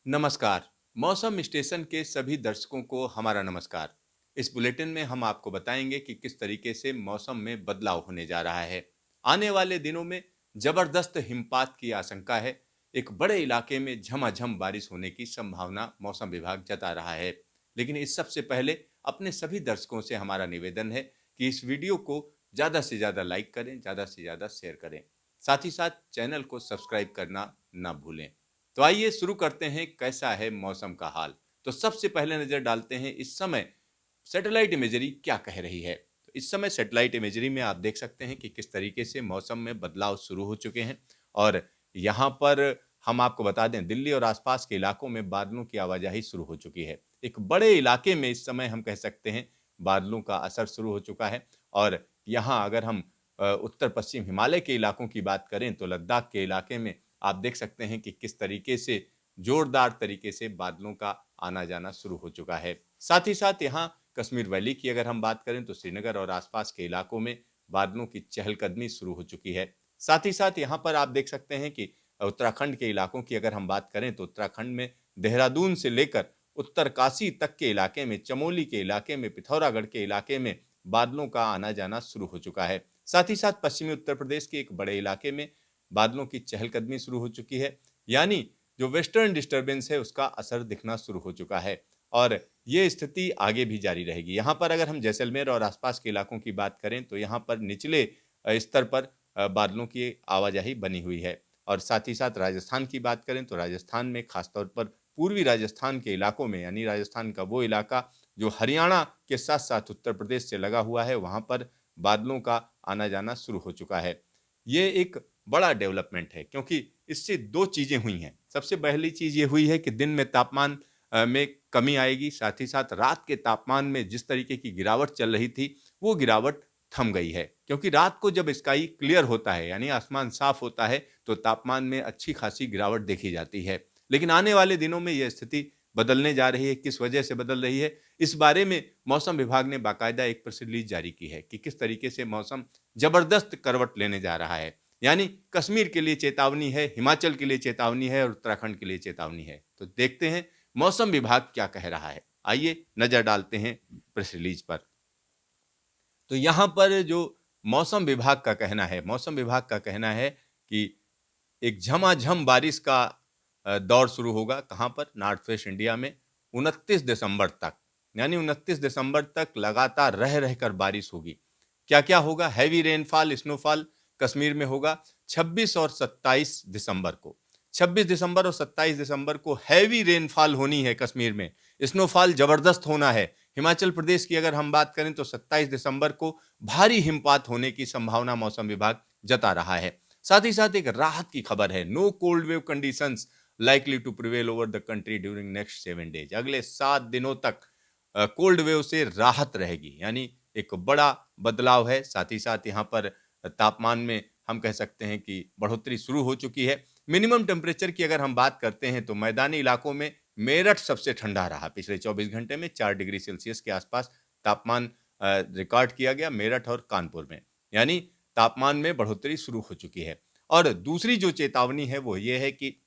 नमस्कार। मौसम स्टेशन के सभी दर्शकों को हमारा नमस्कार। इस बुलेटिन में हम आपको बताएंगे कि किस तरीके से मौसम में बदलाव होने जा रहा है। आने वाले दिनों में जबरदस्त हिमपात की आशंका है। एक बड़े इलाके में झमाझम बारिश होने की संभावना मौसम विभाग जता रहा है। लेकिन इस सबसे पहले अपने सभी दर्शकों से हमारा निवेदन है कि इस वीडियो को ज़्यादा से ज़्यादा लाइक करें, ज़्यादा से ज़्यादा शेयर करें। साथ ही साथ चैनल को सब्सक्राइब करना ना भूलें। तो आइए शुरू करते हैं कैसा है मौसम का हाल। तो सबसे पहले नजर डालते हैं इस समय सैटेलाइट इमेजरी क्या कह रही है। तो इस समय सैटेलाइट इमेजरी में आप देख सकते हैं कि किस तरीके से मौसम में बदलाव शुरू हो चुके हैं। और यहाँ पर हम आपको बता दें, दिल्ली और आसपास के इलाकों में बादलों की आवाजाही शुरू हो चुकी है। एक बड़े इलाके में इस समय हम कह सकते हैं बादलों का असर शुरू हो चुका है। और यहाँ अगर हम उत्तर पश्चिम हिमालय के इलाकों की बात करें तो लद्दाख के इलाके में आप देख सकते हैं कि किस तरीके से जोरदार तरीके से बादलों का आना जाना शुरू हो चुका है। साथ ही साथ यहाँ कश्मीर वैली की अगर हम बात करें तो श्रीनगर और आसपास के इलाकों में बादलों की चहलकदमी शुरू हो चुकी है। साथ ही साथ यहाँ पर आप देख सकते हैं कि उत्तराखंड के इलाकों की अगर हम बात करें तो उत्तराखंड में देहरादून से लेकर उत्तरकाशी तक के इलाके में, चमोली के इलाके में, पिथौरागढ़ के इलाके में बादलों का आना जाना शुरू हो चुका है। साथ ही साथ पश्चिमी उत्तर प्रदेश के एक बड़े इलाके में बादलों की चहलकदमी शुरू हो चुकी है। यानी जो वेस्टर्न डिस्टर्बेंस है उसका असर दिखना शुरू हो चुका है। और ये स्थिति आगे भी जारी रहेगी। यहाँ पर अगर हम जैसलमेर और आसपास के इलाकों की बात करें तो यहाँ पर निचले स्तर पर बादलों की आवाजाही बनी हुई है। और साथ ही साथ राजस्थान की बात करें तो राजस्थान में खासतौर पर पूर्वी राजस्थान के इलाकों में, यानी राजस्थान का वो इलाका जो हरियाणा के साथ साथ उत्तर प्रदेश से लगा हुआ है, वहाँ पर बादलों का आना जाना शुरू हो चुका है। ये एक बड़ा डेवलपमेंट है क्योंकि इससे दो चीजें हुई हैं। सबसे पहली चीज ये हुई है कि दिन में तापमान में कमी आएगी। साथ ही साथ रात के तापमान में जिस तरीके की गिरावट चल रही थी वो गिरावट थम गई है, क्योंकि रात को जब स्काई क्लियर होता है यानी आसमान साफ होता है तो तापमान में अच्छी खासी गिरावट देखी जाती है। लेकिन आने वाले दिनों में यह स्थिति बदलने जा रही है। किस वजह से बदल रही है, इस बारे में मौसम विभाग ने बाकायदा एक प्रेस रिलीज जारी की है कि किस तरीके से मौसम जबरदस्त करवट लेने जा रहा है। यानी कश्मीर के लिए चेतावनी है, हिमाचल के लिए चेतावनी है और उत्तराखंड के लिए चेतावनी है। तो देखते हैं मौसम विभाग क्या कह रहा है। आइए नजर डालते हैं प्रेस रिलीज पर। तो यहां पर जो मौसम विभाग का कहना है, मौसम विभाग का कहना है कि एक झमाझम बारिश का दौर शुरू होगा। कहां पर? नॉर्थ वेस्ट इंडिया में 29 दिसंबर तक। यानी 29 दिसंबर तक लगातार रह रहकर बारिश होगी। क्या क्या होगा? हैवी रेनफॉल, स्नोफॉल कश्मीर में होगा 26 और 27 दिसंबर को। 26 दिसंबर और 27 दिसंबर को हैवी रेनफॉल होनी है कश्मीर में। स्नोफॉल जबरदस्त होना है। हिमाचल प्रदेश की अगर हम बात करें तो 27 दिसंबर को भारी हिमपात होने की संभावना मौसम विभाग जता रहा है। साथ ही साथ एक राहत की खबर है। No cold wave conditions likely to prevail over the country during next 7 days. अगले 7 दिनों तक कोल्ड वेव से राहत रहेगी, यानी एक बड़ा बदलाव है। साथ ही साथ यहाँ पर तापमान में हम कह सकते हैं कि बढ़ोतरी शुरू हो चुकी है। मिनिमम टेम्परेचर की अगर हम बात करते हैं तो मैदानी इलाकों में मेरठ सबसे ठंडा रहा। पिछले 24 घंटे में 4 डिग्री सेल्सियस के आसपास तापमान रिकॉर्ड किया गया मेरठ और कानपुर में। यानी तापमान में बढ़ोतरी शुरू हो चुकी है। और दूसरी जो चेतावनी है वो ये है कि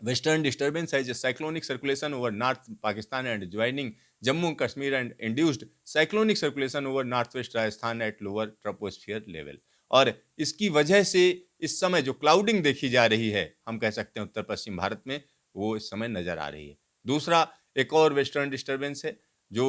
Western disturbance has a cyclonic circulation over North Pakistan and joining Jammu and Kashmir and induced cyclonic circulation over northwest Rajasthan at lower troposphere level। और इसकी वजह से इस समय जो क्लाउडिंग देखी जा रही है, हम कह सकते हैं उत्तर पश्चिम भारत में, वो इस समय नजर आ रही है। दूसरा एक और वेस्टर्न डिस्टर्बेंस है जो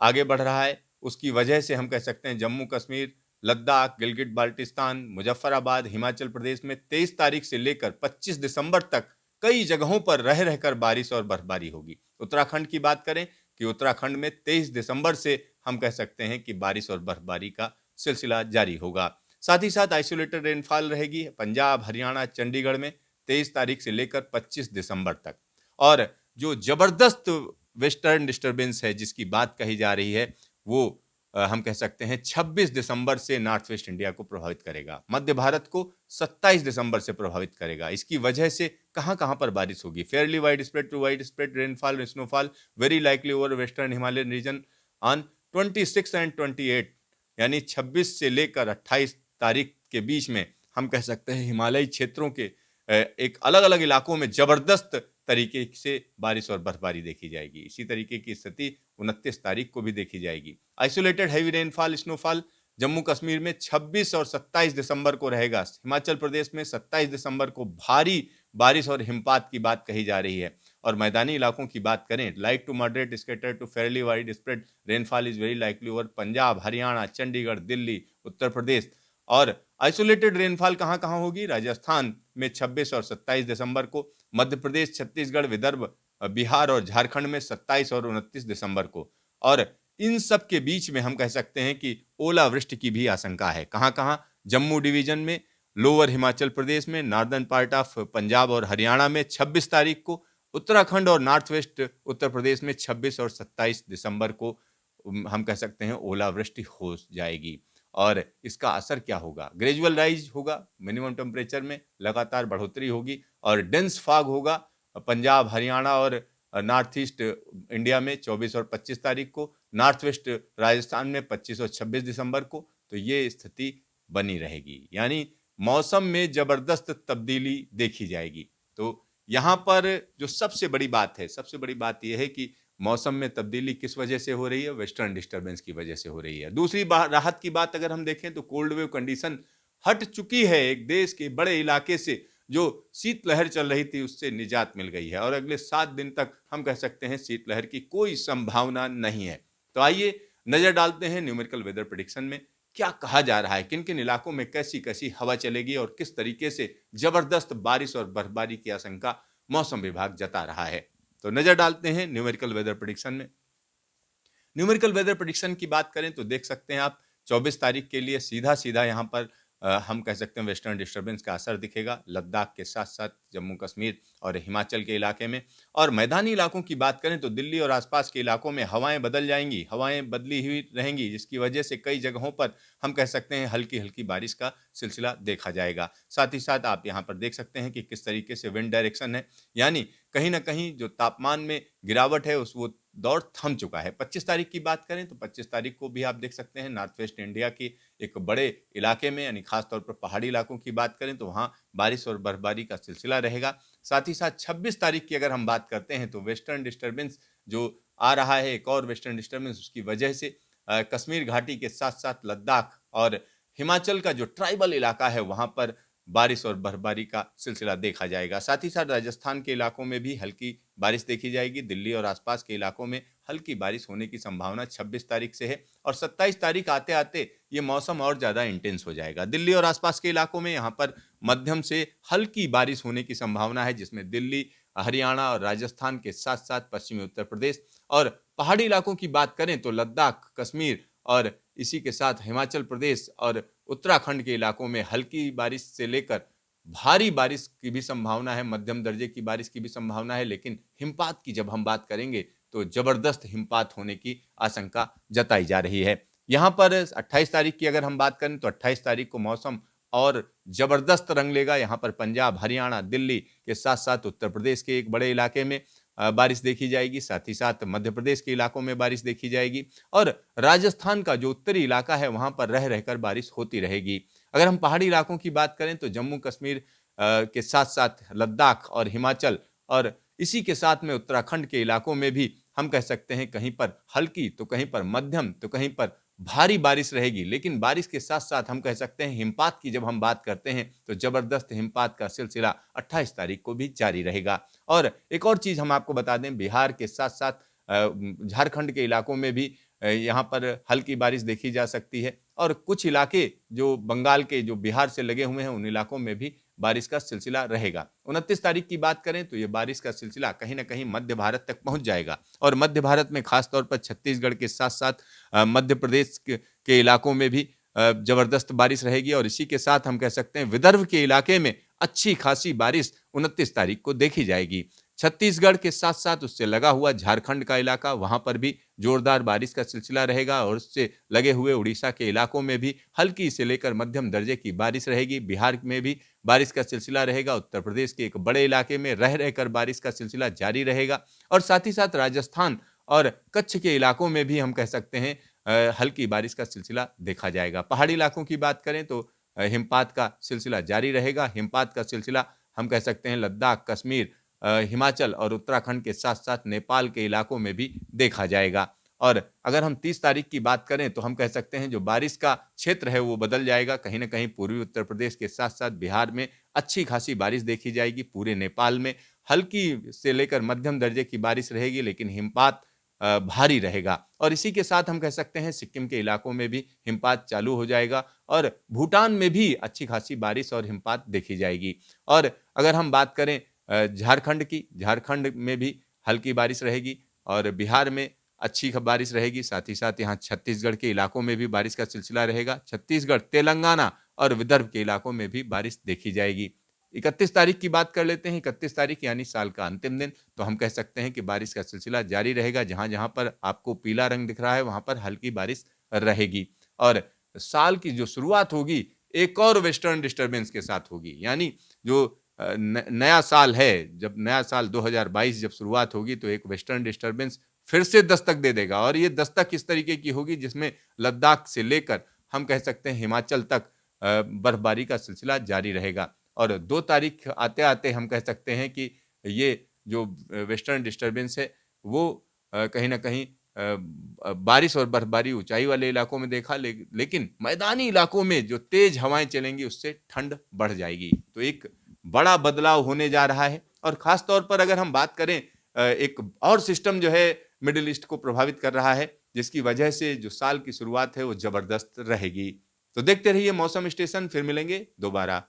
आगे बढ़ रहा है। उसकी वजह से हम कह सकते हैं जम्मू कश्मीर, लद्दाख, गिलगिट बाल्टिस्तान, मुजफ्फराबाद, हिमाचल प्रदेश में 23 तारीख से लेकर 25 दिसंबर तक कई जगहों पर रह रहकर बारिश और बर्फबारी होगी। उत्तराखंड की बात करें कि उत्तराखंड में 23 दिसंबर से हम कह सकते हैं कि बारिश और बर्फबारी का सिलसिला जारी होगा। साथ ही साथ आइसोलेटेड रेनफॉल रहेगी पंजाब, हरियाणा, चंडीगढ़ में 23 तारीख से लेकर 25 दिसंबर तक। और जो जबरदस्त वेस्टर्न डिस्टर्बेंस है जिसकी बात कही जा रही है वो हम कह सकते हैं 26 दिसंबर से नॉर्थ वेस्ट इंडिया को प्रभावित करेगा। मध्य भारत को 27 दिसंबर से प्रभावित करेगा। इसकी वजह से कहां कहां पर बारिश होगी? Fairly wide spread to wide spread rainfall snowfall very likely over western Himalayan region on 26 and 28। यानी 26 से लेकर 28 तारीख के बीच में हम कह सकते हैं हिमालयी क्षेत्रों के एक अलग अलग इलाकों में जबरदस्त तरीके से बारिश और बर्फबारी देखी जाएगी। इसी तरीके की स्थिति 29 तारीख को भी देखी जाएगी। Isolated heavy rainfall snowfall Jammu Kashmir में 26 और 27 दिसंबर को रहेगा। हिमाचल प्रदेश में 27 दिसंबर को भारी बारिश और हिमपात की बात कही जा रही है। और मैदानी इलाकों की बात करें, light to moderate scatter to fairly wide spread rainfall is very likely over Punjab, Haryana, Chandigarh, Delhi, Uttar Pradesh. और आइसोलेटेड रेनफॉल कहां कहां होगी? राजस्थान में 26 और 27 दिसंबर को, मध्य प्रदेश, छत्तीसगढ़, विदर्भ, बिहार और झारखंड में 27 और 29 दिसंबर को। और इन सब के बीच में हम कह सकते हैं कि ओलावृष्टि की भी आशंका है। कहां कहां? जम्मू डिवीजन में, लोअर हिमाचल प्रदेश में, नॉर्दर्न पार्ट ऑफ पंजाब और हरियाणा में 26 तारीख को, उत्तराखंड और नॉर्थ वेस्ट उत्तर प्रदेश में 26 और 27 दिसंबर को हम कह सकते हैं ओलावृष्टि हो जाएगी। और इसका असर क्या होगा? ग्रेजुअल राइज होगा, मिनिमम टेम्परेचर में लगातार बढ़ोतरी होगी और डेंस फॉग होगा पंजाब, हरियाणा और नॉर्थ ईस्ट इंडिया में 24 और 25 तारीख को, नॉर्थ वेस्ट राजस्थान में 25 और 26 दिसंबर को। तो ये स्थिति बनी रहेगी, यानी मौसम में जबरदस्त तब्दीली देखी जाएगी। तो यहाँ पर जो सबसे बड़ी बात है, सबसे बड़ी बात यह है कि मौसम में तब्दीली किस वजह से हो रही है? वेस्टर्न डिस्टर्बेंस की वजह से हो रही है। दूसरी राहत की बात अगर हम देखें तो कोल्ड वेव कंडीशन हट चुकी है। एक देश के बड़े इलाके से जो शीतलहर चल रही थी उससे निजात मिल गई है और अगले 7 दिन तक हम कह सकते हैं शीतलहर की कोई संभावना नहीं है। तो आइए नजर डालते हैं न्यूमेरिकल वेदर प्रेडिक्शन में क्या कहा जा रहा है, किन किन इलाकों में कैसी कैसी हवा चलेगी और किस तरीके से जबरदस्त बारिश और बर्फबारी की आशंका मौसम विभाग जता रहा है। तो नजर डालते हैं न्यूमेरिकल वेदर प्रेडिक्शन में। न्यूमेरिकल वेदर प्रेडिक्शन की बात करें तो देख सकते हैं आप 24 तारीख के लिए सीधा सीधा यहाँ पर हम कह सकते हैं वेस्टर्न डिस्टर्बेंस का असर दिखेगा लद्दाख के साथ साथ जम्मू कश्मीर और हिमाचल के इलाके में। और मैदानी इलाकों की बात करें तो दिल्ली और आसपास के इलाकों में हवाएं बदल जाएंगी, हवाएं बदली हुई रहेंगी, जिसकी वजह से कई जगहों पर हम कह सकते हैं हल्की हल्की बारिश का सिलसिला देखा जाएगा। साथ ही साथ आप यहाँ पर देख सकते हैं कि किस तरीके से विंड डायरेक्शन है, यानी कहीं ना कहीं जो तापमान में गिरावट है उस वो दौर थम चुका है। 25 तारीख की बात करें तो 25 तारीख को भी आप देख सकते हैं नॉर्थ वेस्ट इंडिया की एक बड़े इलाके में, यानी खासतौर पर पहाड़ी इलाकों की बात करें तो वहाँ बारिश और बर्फबारी का सिलसिला रहेगा। साथ ही साथ 26 तारीख की अगर हम बात करते हैं तो वेस्टर्न डिस्टर्बेंस जो आ रहा है, एक और वेस्टर्न डिस्टर्बेंस, उसकी वजह से कश्मीर घाटी के साथ साथ लद्दाख और हिमाचल का जो ट्राइबल इलाका है वहाँ पर बारिश और बर्फबारी का सिलसिला देखा जाएगा। साथ ही साथ राजस्थान के इलाकों में भी हल्की बारिश देखी जाएगी। दिल्ली और आसपास के इलाकों में हल्की बारिश होने की संभावना 26 तारीख से है और 27 तारीख आते आते ये मौसम और ज़्यादा इंटेंस हो जाएगा। दिल्ली और आसपास के इलाकों में यहाँ पर मध्यम से हल्की बारिश होने की संभावना है, जिसमें दिल्ली, हरियाणा और राजस्थान के साथ साथ पश्चिमी उत्तर प्रदेश और पहाड़ी इलाकों की बात करें तो लद्दाख, कश्मीर और इसी के साथ हिमाचल प्रदेश और उत्तराखंड के इलाकों में हल्की बारिश से लेकर भारी बारिश की भी संभावना है, मध्यम दर्जे की बारिश की भी संभावना है। लेकिन हिमपात की जब हम बात करेंगे तो जबरदस्त हिमपात होने की आशंका जताई जा रही है। यहाँ पर 28 तारीख की अगर हम बात करें तो 28 तारीख को मौसम और जबरदस्त रंग लेगा। यहाँ पर पंजाब, हरियाणा, दिल्ली के साथ साथ उत्तर प्रदेश के एक बड़े इलाके में बारिश देखी जाएगी। साथ ही साथ मध्य प्रदेश के इलाकों में बारिश देखी जाएगी और राजस्थान का जो उत्तरी इलाका है वहां पर रह रहकर बारिश होती रहेगी। अगर हम पहाड़ी इलाकों की बात करें तो जम्मू कश्मीर के साथ साथ लद्दाख और हिमाचल और इसी के साथ में उत्तराखंड के इलाकों में भी हम कह सकते हैं कहीं पर हल्की तो कहीं पर मध्यम तो कहीं पर भारी बारिश रहेगी। लेकिन बारिश के साथ साथ हम कह सकते हैं हिमपात की जब हम बात करते हैं तो जबरदस्त हिमपात का सिलसिला 28 तारीख को भी जारी रहेगा। और एक और चीज हम आपको बता दें, बिहार के साथ साथ झारखंड के इलाकों में भी यहाँ पर हल्की बारिश देखी जा सकती है और कुछ इलाके जो बंगाल के जो बिहार से लगे हुए हैं उन इलाकों में भी बारिश का सिलसिला रहेगा। 29 तारीख की बात करें तो ये बारिश का सिलसिला कहीं ना कहीं मध्य भारत तक पहुंच जाएगा और मध्य भारत में खासतौर पर छत्तीसगढ़ के साथ साथ मध्य प्रदेश के इलाकों में भी जबरदस्त बारिश रहेगी और इसी के साथ हम कह सकते हैं विदर्भ के इलाके में अच्छी खासी बारिश 29 तारीख को देखी जाएगी। छत्तीसगढ़ के साथ साथ उससे लगा हुआ झारखंड का इलाका, वहां पर भी जोरदार बारिश का सिलसिला रहेगा और उससे लगे हुए उड़ीसा के इलाकों में भी हल्की से लेकर मध्यम दर्जे की बारिश रहेगी। बिहार में भी बारिश का सिलसिला रहेगा। उत्तर प्रदेश के एक बड़े इलाके में रह रहकर बारिश का सिलसिला जारी रहेगा और साथ ही साथ राजस्थान और कच्छ के इलाकों में भी हम कह सकते हैं हल्की बारिश का सिलसिला देखा जाएगा। पहाड़ी इलाकों की बात करें तो हिमपात का सिलसिला जारी रहेगा। हिमपात का सिलसिला हम कह सकते हैं लद्दाख, कश्मीर, हिमाचल और उत्तराखंड के साथ-साथ नेपाल के इलाकों में भी देखा जाएगा। और अगर हम 30 तारीख की बात करें तो हम कह सकते हैं जो बारिश का क्षेत्र है वो बदल जाएगा। कहीं न कहीं पूर्वी उत्तर प्रदेश के साथ-साथ बिहार में अच्छी खासी बारिश देखी जाएगी। पूरे नेपाल में हल्की से लेकर मध्यम दर्जे की बारिश रहेगी, लेकिन हिमपात भारी रहेगा। और इसी के साथ हम कह सकते हैं सिक्किम के इलाकों में भी हिमपात चालू हो जाएगा और भूटान में भी अच्छी खासी बारिश और हिमपात देखी जाएगी। और अगर हम बात करें झारखंड की, झारखंड में भी हल्की बारिश रहेगी और बिहार में अच्छी बारिश रहेगी। साथ ही साथ यहाँ छत्तीसगढ़ के इलाकों में भी बारिश का सिलसिला रहेगा। छत्तीसगढ़, तेलंगाना और विदर्भ के इलाकों में भी बारिश देखी जाएगी। 31 तारीख की बात कर लेते हैं। 31 तारीख यानी साल का अंतिम दिन, तो हम कह सकते हैं कि बारिश का सिलसिला जारी रहेगा। जहाँ-जहाँ पर आपको पीला रंग दिख रहा है, वहाँ पर हल्की बारिश रहेगी। और साल की जो शुरुआत होगी, एक और वेस्टर्न डिस्टर्बेंस के साथ होगी। यानी जो नया साल है, जब नया साल 2022 जब शुरुआत होगी, तो एक वेस्टर्न डिस्टर्बेंस फिर से दस्तक दे देगा। और ये दस्तक किस तरीके की होगी, जिसमें लद्दाख से लेकर हम कह सकते हैं हिमाचल तक बर्फबारी का सिलसिला जारी रहेगा। और 2 तारीख आते-आते हम कह सकते हैं कि ये जो वेस्टर्न डिस्टर्बेंस है वो कहीं न कहीं बारिश और बर्फबारी ऊँचाई वाले इलाकों में देखा लेकिन मैदानी इलाकों में जो तेज़ हवाएँ चलेंगी उससे ठंड बढ़ जाएगी। तो एक बड़ा बदलाव होने जा रहा है। और ख़ास तौर पर अगर हम बात करें एक और सिस्टम जो है मिडल ईस्ट को प्रभावित कर रहा है, जिसकी वजह से जो साल की शुरुआत है वो ज़बरदस्त रहेगी। तो देखते रहिए मौसम स्टेशन, फिर मिलेंगे दोबारा।